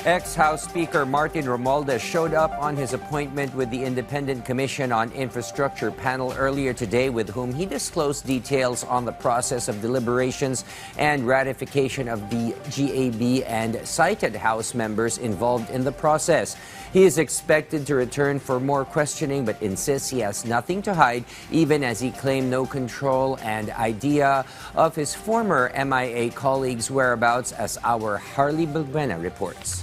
Ex-House Speaker Martin Romualdez showed up on his appointment with the Independent Commission on Infrastructure panel earlier today, with whom he disclosed details on the process of deliberations and ratification of the GAB and cited House members involved in the process. He is expected to return for more questioning but insists he has nothing to hide, even as he claimed no control and idea of his former MIA colleagues' whereabouts, as our Harley Balbuena reports.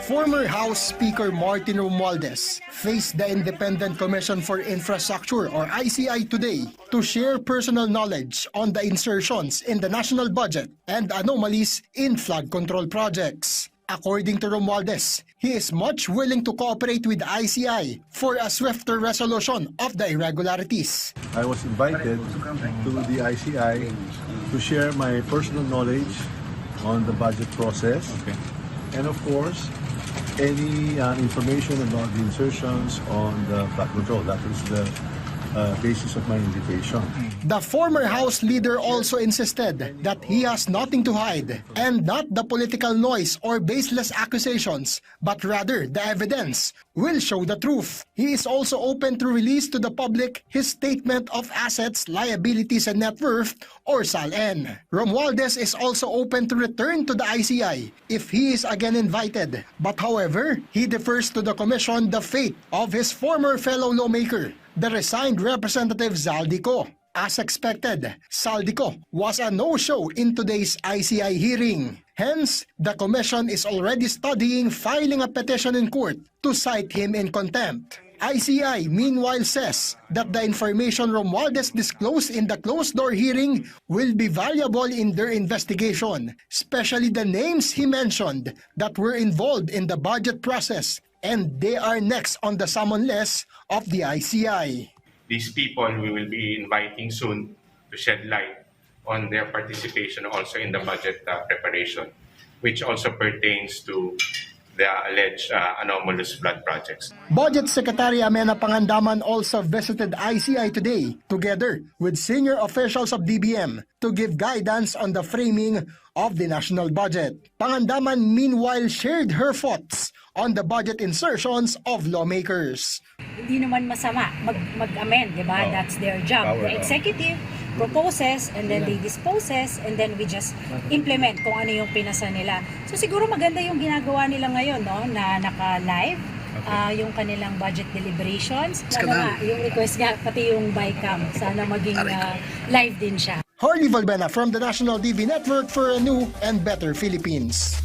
Former House Speaker Martin Romualdez faced the Independent Commission for Infrastructure or ICI today to share personal knowledge on the insertions in the national budget and anomalies in flood control projects. According to Romualdez, he is much willing to cooperate with the ICI for a swifter resolution of the irregularities. I was invited to the ICI to share my personal knowledge on the budget process, and of course, any information about the insertions on the flood control. That is the basis of my invitation. The former House leader also insisted that he has nothing to hide and not the political noise or baseless accusations, but rather the evidence will show the truth. He is also open to release to the public his statement of assets, liabilities, and net worth, or SALN. Romualdez is also open to return to the ICI if he is again invited. But however, he defers to the commission the fate of his former fellow lawmaker, the resigned Representative Zaldico. As expected, Zaldico was a no-show in today's ICI hearing. Hence, the commission is already studying filing a petition in court to cite him in contempt. ICI meanwhile says that the information Romualdez disclosed in the closed-door hearing will be valuable in their investigation, especially the names he mentioned that were involved in the budget process, and they are next on the summon list of the ICI. These people we will be inviting soon to shed light on their participation also in the budget preparation, which also pertains to the alleged anomalous flood projects. Budget Secretary Amenah Pangandaman also visited ICI today, together with senior officials of DBM, to give guidance on the framing of the national budget. Pangandaman meanwhile shared her thoughts on the budget insertions of lawmakers. Hindi naman masama mag-amend, di ba? That's their job. The executive proposes and then they disposes and then we just implement kung ano yung pinasa nila. So siguro maganda yung ginagawa nila ngayon, no? Na naka-live yung kanilang budget deliberations. Sana nga, yung request nga, pati yung BICAM, sana maging live din siya. Harley Balbuena from the National TV Network for a new and better Philippines.